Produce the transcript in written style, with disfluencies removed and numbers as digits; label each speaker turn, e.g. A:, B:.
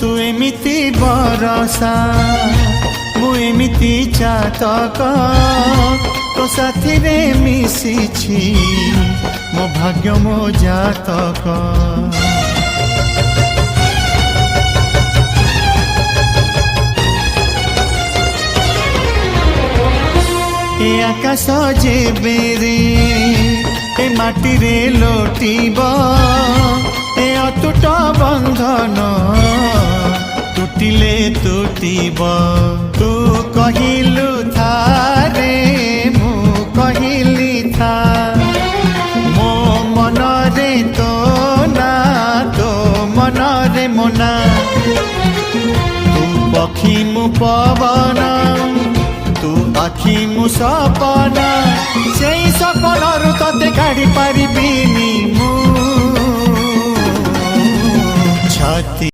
A: तू एमिति बरसा मु एमिति चातक तो साथी रे मिशिछि मो भाग्य मो जातक। ए आकाश जेबे रे ए माटी रे लोटिब ए अटूट बंधन टूटिले टूटिब। तू कहिलु था रे मु कहिली था मो मन रे तो मन रे मोना। तू पक्षी मु पवन तू आखि मु सपना से सपन तते काढ़ी पारिबिनी मु छाती।